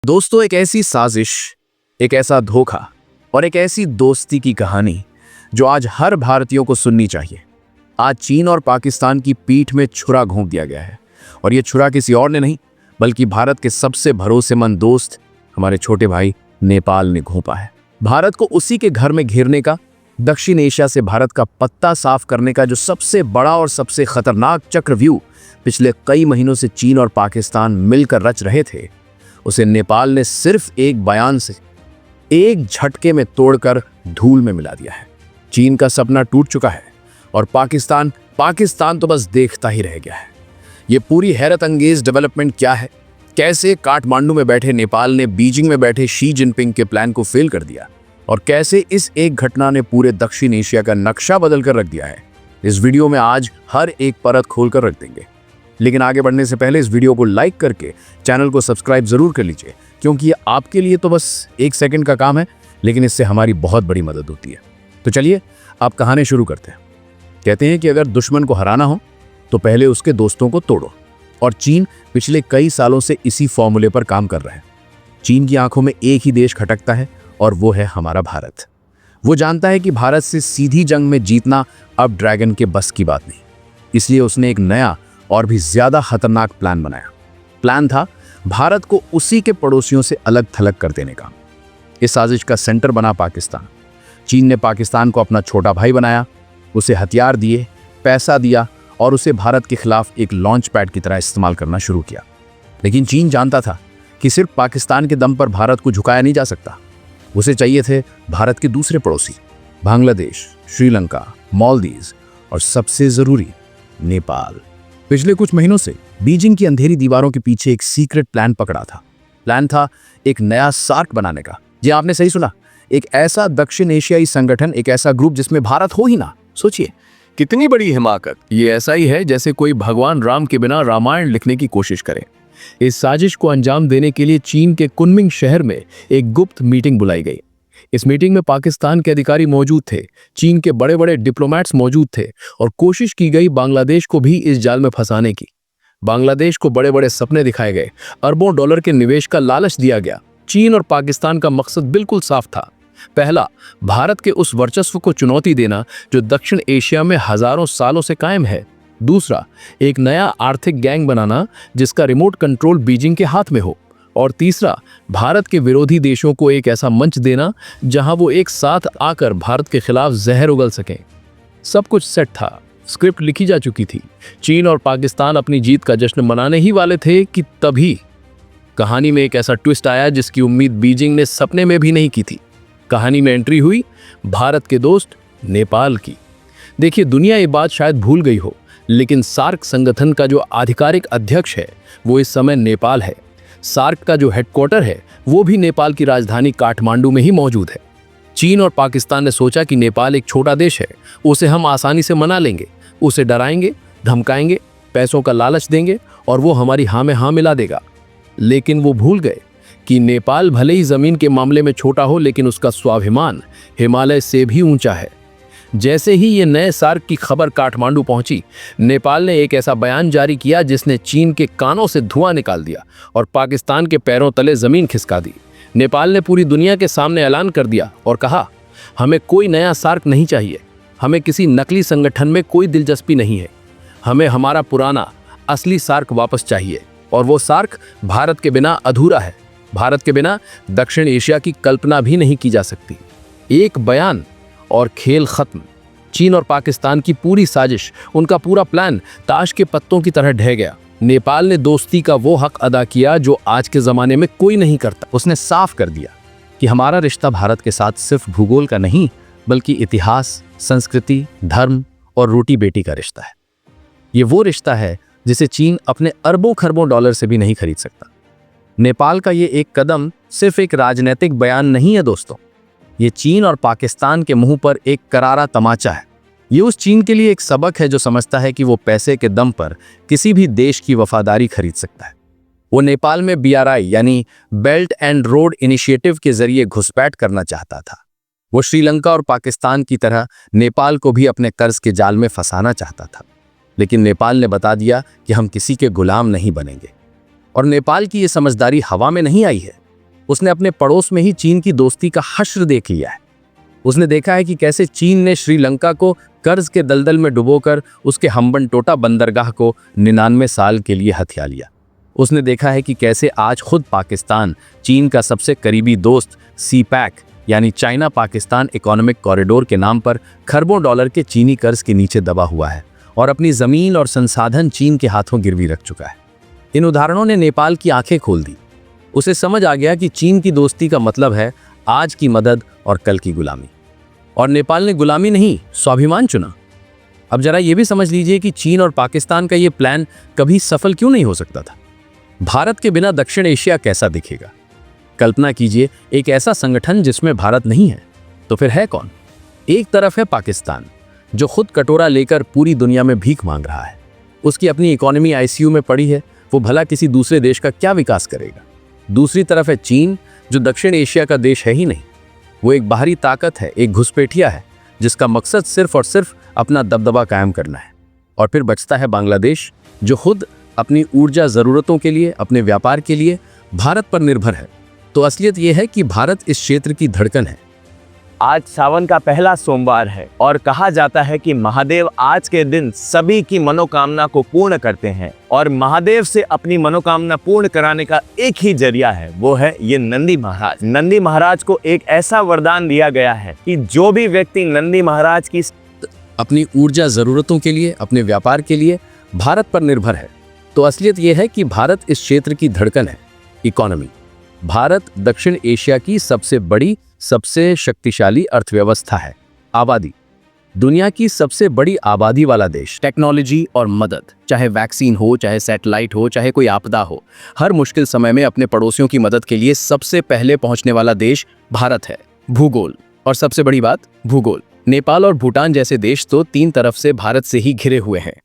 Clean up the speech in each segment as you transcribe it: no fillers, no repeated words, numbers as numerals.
दोस्तों, एक ऐसी साजिश, एक ऐसा धोखा और एक ऐसी दोस्ती की कहानी जो आज हर भारतीयों को सुननी चाहिए। आज चीन और पाकिस्तान की पीठ में छुरा घोंप दिया गया है और यह छुरा किसी और ने नहीं बल्कि भारत के सबसे भरोसेमंद दोस्त हमारे छोटे भाई नेपाल ने घोंपा है। भारत को उसी के घर में घेरने का, दक्षिण एशिया से भारत का पत्ता साफ करने का जो सबसे बड़ा और सबसे खतरनाक चक्रव्यूह पिछले कई महीनों से चीन और पाकिस्तान मिलकर रच रहे थे, उसे नेपाल ने सिर्फ एक बयान से, एक झटके में तोड़कर धूल में मिला दिया है। चीन का सपना टूट चुका है और पाकिस्तान तो बस देखता ही रह गया है। ये पूरी हैरत अंगेज डेवलपमेंट क्या है? कैसे काठमांडू में बैठे नेपाल ने बीजिंग में बैठे शी जिनपिंग के प्लान को फेल कर दिया और कैसे इस एक घटना ने पूरे दक्षिण एशिया का नक्शा बदल कर रख दिया है, इस वीडियो में आज हर एक परत खोलकर रख देंगे। लेकिन आगे बढ़ने से पहले इस वीडियो को लाइक करके चैनल को सब्सक्राइब जरूर कर लीजिए, क्योंकि ये आपके लिए तो बस एक सेकंड का काम है, लेकिन इससे हमारी बहुत बड़ी मदद होती है। तो चलिए आप कहानी शुरू करते हैं। कहते हैं कि अगर दुश्मन को हराना हो तो पहले उसके दोस्तों को तोड़ो, और चीन पिछले कई सालों से इसी फॉर्मूले पर काम कर रहा है। चीन की आंखों में एक ही देश खटकता है और वो है हमारा भारत। वो जानता है कि भारत से सीधी जंग में जीतना अब ड्रैगन के बस की बात नहीं, इसलिए उसने एक नया और भी ज्यादा खतरनाक प्लान बनाया। प्लान था भारत को उसी के पड़ोसियों से अलग थलग कर देने का। इस साजिश का सेंटर बना पाकिस्तान। चीन ने पाकिस्तान को अपना छोटा भाई बनाया, उसे हथियार दिए, पैसा दिया और उसे भारत के खिलाफ एक लॉन्च पैड की तरह इस्तेमाल करना शुरू किया। लेकिन चीन जानता था कि सिर्फ पाकिस्तान के दम पर भारत को झुकाया नहीं जा सकता। उसे चाहिए थे भारत के दूसरे पड़ोसी, बांग्लादेश, श्रीलंका, मालदीव्स और सबसे जरूरी नेपाल। पिछले कुछ महीनों से बीजिंग की अंधेरी दीवारों के पीछे एक सीक्रेट प्लान पकड़ा था। प्लान था एक नया सार्क बनाने का। जी आपने सही सुना, एक ऐसा दक्षिण एशियाई संगठन, एक ऐसा ग्रुप जिसमें भारत हो ही ना। सोचिए कितनी बड़ी हिमाकत। ये ऐसा ही है जैसे कोई भगवान राम के बिना रामायण लिखने की कोशिश करे। इस साजिश को अंजाम देने के लिए चीन के कुनमिंग शहर में एक गुप्त मीटिंग बुलाई गई। इस मीटिंग में पाकिस्तान के अधिकारी मौजूद थे, चीन के बड़े बड़े डिप्लोमैट्स मौजूद थे और कोशिश की गई बांग्लादेश को भी इस जाल में फंसाने की। बांग्लादेश को बड़े बड़े सपने दिखाए गए, अरबों डॉलर के निवेश का लालच दिया गया। चीन और पाकिस्तान का मकसद बिल्कुल साफ था। पहला, भारत के उस वर्चस्व को चुनौती देना जो दक्षिण एशिया में हजारों सालों से कायम है। दूसरा, एक नया आर्थिक गैंग बनाना जिसका रिमोट कंट्रोल बीजिंग के हाथ में हो। और तीसरा, भारत के विरोधी देशों को एक ऐसा मंच देना जहां वो एक साथ आकर भारत के खिलाफ जहर उगल सकें। सब कुछ सेट था, स्क्रिप्ट लिखी जा चुकी थी। चीन और पाकिस्तान अपनी जीत का जश्न मनाने ही वाले थे कि तभी कहानी में एक ऐसा ट्विस्ट आया जिसकी उम्मीद बीजिंग ने सपने में भी नहीं की थी। कहानी में एंट्री हुई भारत के दोस्त नेपाल की। देखिए, दुनिया ये बात शायद भूल गई हो, लेकिन सार्क संगठन का जो आधिकारिक अध्यक्ष है वो इस समय नेपाल है। सार्क का जो हेडक्वार्टर है वो भी नेपाल की राजधानी काठमांडू में ही मौजूद है। चीन और पाकिस्तान ने सोचा कि नेपाल एक छोटा देश है, उसे हम आसानी से मना लेंगे, उसे डराएंगे, धमकाएंगे, पैसों का लालच देंगे और वो हमारी हाँ में हाँ मिला देगा। लेकिन वो भूल गए कि नेपाल भले ही जमीन के मामले में छोटा हो, लेकिन उसका स्वाभिमान हिमालय से भी ऊंचा है। जैसे ही ये नए सार्क की खबर काठमांडू पहुंची, नेपाल ने एक ऐसा बयान जारी किया जिसने चीन के कानों से धुआं निकाल दिया और पाकिस्तान के पैरों तले जमीन खिसका दी। नेपाल ने पूरी दुनिया के सामने ऐलान कर दिया और कहा, हमें कोई नया सार्क नहीं चाहिए, हमें किसी नकली संगठन में कोई दिलचस्पी नहीं है, हमें हमारा पुराना असली सार्क वापस चाहिए। और वो सार्क भारत के बिना अधूरा है। भारत के बिना दक्षिण एशिया की कल्पना भी नहीं की जा सकती। एक बयान और खेल खत्म। चीन और पाकिस्तान की पूरी साजिश, उनका पूरा प्लान ताश के पत्तों की तरह ढह गया। नेपाल ने दोस्ती का वो हक अदा किया जो आज के जमाने में कोई नहीं करता। उसने साफ कर दिया कि हमारा रिश्ता भारत के साथ सिर्फ भूगोल का नहीं बल्कि इतिहास, संस्कृति, धर्म और रोटी बेटी का रिश्ता है। ये वो रिश्ता है जिसे चीन अपने अरबों खरबों डॉलर से भी नहीं खरीद सकता। नेपाल का ये एक कदम सिर्फ एक राजनीतिक बयान नहीं है दोस्तों, ये चीन और पाकिस्तान के मुंह पर एक करारा तमाचा है। ये उस चीन के लिए एक सबक है जो समझता है कि वो पैसे के दम पर किसी भी देश की वफादारी खरीद सकता है। वो नेपाल में BRI यानी बेल्ट एंड रोड इनिशिएटिव के जरिए घुसपैठ करना चाहता था। वो श्रीलंका और पाकिस्तान की तरह नेपाल को भी अपने कर्ज के जाल में फंसाना चाहता था। लेकिन नेपाल ने बता दिया कि हम किसी के गुलाम नहीं बनेंगे। और नेपाल की ये समझदारी हवा में नहीं आई है, उसने अपने पड़ोस में ही चीन की दोस्ती का हश्र देख लिया है। उसने देखा है कि कैसे चीन ने श्रीलंका को कर्ज के दलदल में डुबोकर उसके हम्बनटोटा बंदरगाह को 99 साल के लिए हथिया लिया। उसने देखा है कि कैसे आज खुद पाकिस्तान चीन का सबसे करीबी दोस्त सीपैक यानी चाइना पाकिस्तान इकोनॉमिक कॉरिडोर के नाम पर खरबों डॉलर के चीनी कर्ज के नीचे दबा हुआ है और अपनी जमीन और संसाधन चीन के हाथों गिरवी रख चुका है। इन उदाहरणों ने नेपाल की आंखें खोल दी। उसे समझ आ गया कि चीन की दोस्ती का मतलब है आज की मदद और कल की गुलामी। और नेपाल ने गुलामी नहीं, स्वाभिमान चुना। अब जरा ये भी समझ लीजिए कि चीन और पाकिस्तान का ये प्लान कभी सफल क्यों नहीं हो सकता था। भारत के बिना दक्षिण एशिया कैसा दिखेगा? कल्पना कीजिए एक ऐसा संगठन जिसमें भारत नहीं है, तो फिर है कौन? एक तरफ है पाकिस्तान जो खुद कटोरा लेकर पूरी दुनिया में भीख मांग रहा है। उसकी अपनी इकोनॉमी आईसीयू में पड़ी है, वो भला किसी दूसरे देश का क्या विकास करेगा। दूसरी तरफ है चीन जो दक्षिण एशिया का देश है ही नहीं, वो एक बाहरी ताकत है, एक घुसपैठिया है जिसका मकसद सिर्फ और सिर्फ अपना दबदबा कायम करना है। और फिर बचता है बांग्लादेश जो खुद अपनी ऊर्जा ज़रूरतों के लिए, अपने व्यापार के लिए भारत पर निर्भर है। तो असलियत यह है कि भारत इस क्षेत्र की धड़कन है। आज सावन का पहला सोमवार है और कहा जाता है कि महादेव आज के दिन सभी की मनोकामना को पूर्ण करते हैं और महादेव से अपनी मनोकामना पूर्ण कराने का एक ही जरिया है, वो है ये नंदी महाराज। नंदी महाराज को एक ऐसा वरदान दिया गया है कि जो भी व्यक्ति नंदी महाराज की अपनी ऊर्जा ज़रूरतों के लिए, अपने व्यापार के लिए भारत पर निर्भर है। तो असलियत यह है कि भारत इस क्षेत्र की धड़कन है। इकोनॉमी, भारत दक्षिण एशिया की सबसे बड़ी, सबसे शक्तिशाली अर्थव्यवस्था है। आबादी, दुनिया की सबसे बड़ी आबादी वाला देश। टेक्नोलॉजी और मदद, चाहे वैक्सीन हो, चाहे सैटेलाइट हो, चाहे कोई आपदा हो, हर मुश्किल समय में अपने पड़ोसियों की मदद के लिए सबसे पहले पहुंचने वाला देश भारत है। भूगोल, और सबसे बड़ी बात भूगोल, नेपाल और भूटान जैसे देश तो 3 तरफ से भारत से ही घिरे हुए हैं।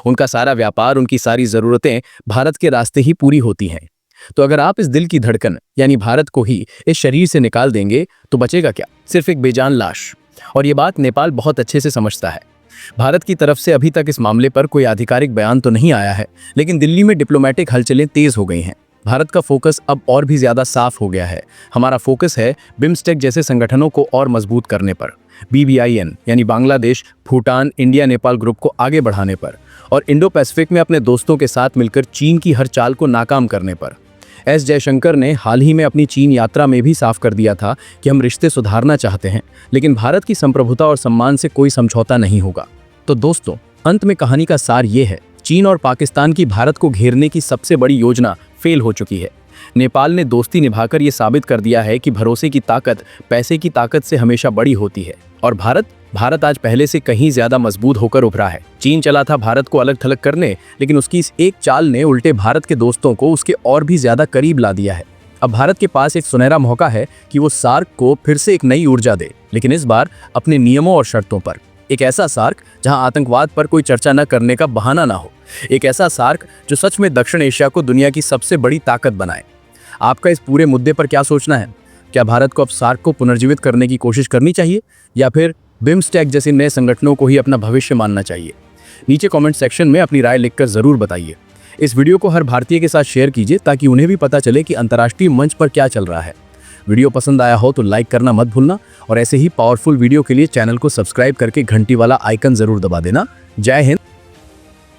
उनका सारा व्यापार, उनकी सारी ज़रूरतें भारत के रास्ते ही पूरी होती हैं। तो अगर आप इस दिल की धड़कन यानी भारत को ही इस शरीर से निकाल देंगे तो बचेगा क्या? सिर्फ एक बेजान लाश। और ये बात नेपाल बहुत अच्छे से समझता है। भारत की तरफ से अभी तक इस मामले पर कोई आधिकारिक बयान तो नहीं आया है, लेकिन दिल्ली में डिप्लोमेटिक हलचलें तेज हो गई हैं। भारत का फोकस अब और भी ज़्यादा साफ हो गया है। हमारा फोकस है बिम्स्टेक जैसे संगठनों को और मजबूत करने पर, BBIN यानी बांग्लादेश, भूटान, इंडिया, नेपाल ग्रुप को आगे बढ़ाने पर, और इंडो पैसिफिक में अपने दोस्तों के साथ मिलकर चीन की हर चाल को नाकाम करने पर। एस जयशंकर ने हाल ही में अपनी चीन यात्रा में भी साफ कर दिया था कि हम रिश्ते सुधारना चाहते हैं, लेकिन भारत की संप्रभुता और सम्मान से कोई समझौता नहीं होगा। तो दोस्तों, अंत में कहानी का सार ये है, चीन और पाकिस्तान की भारत को घेरने की सबसे बड़ी योजना फेल हो चुकी है। नेपाल ने दोस्ती निभाकर ये साबित कर दिया है कि भरोसे की ताकत पैसे की ताकत से हमेशा बड़ी होती है। और भारत आज पहले से कहीं ज्यादा मजबूत होकर उभरा है। चीन चला था भारत को अलग थलग करने, लेकिन उसकी इस एक चाल ने उल्टे भारत के दोस्तों को उसके और भी ज्यादा करीब ला दिया है। अब भारत के पास एक सुनहरा मौका है कि वो सार्क को फिर से एक नई ऊर्जा दे, लेकिन इस बार अपने नियमों और शर्तों पर। एक ऐसा सार्क जहां आतंकवाद पर कोई चर्चा न करने का बहाना ना हो। एक ऐसा सार्क जो सच में दक्षिण एशिया को दुनिया की सबसे बड़ी ताकत बनाए। आपका इस पूरे मुद्दे पर क्या सोचना है? क्या भारत को अब सार्क को पुनर्जीवित करने की कोशिश करनी चाहिए या फिर बिम्स्टेक जैसे नए संगठनों को ही अपना भविष्य मानना चाहिए? नीचे कमेंट सेक्शन में अपनी राय लिखकर जरूर बताइए। इस वीडियो को हर भारतीय के साथ शेयर कीजिए ताकि उन्हें भी पता चले कि अंतर्राष्ट्रीय मंच पर क्या चल रहा है। वीडियो पसंद आया हो तो लाइक करना मत भूलना और ऐसे ही पावरफुल वीडियो के लिए चैनल को सब्सक्राइब करके घंटी वाला आइकन जरूर दबा देना। जय हिंद।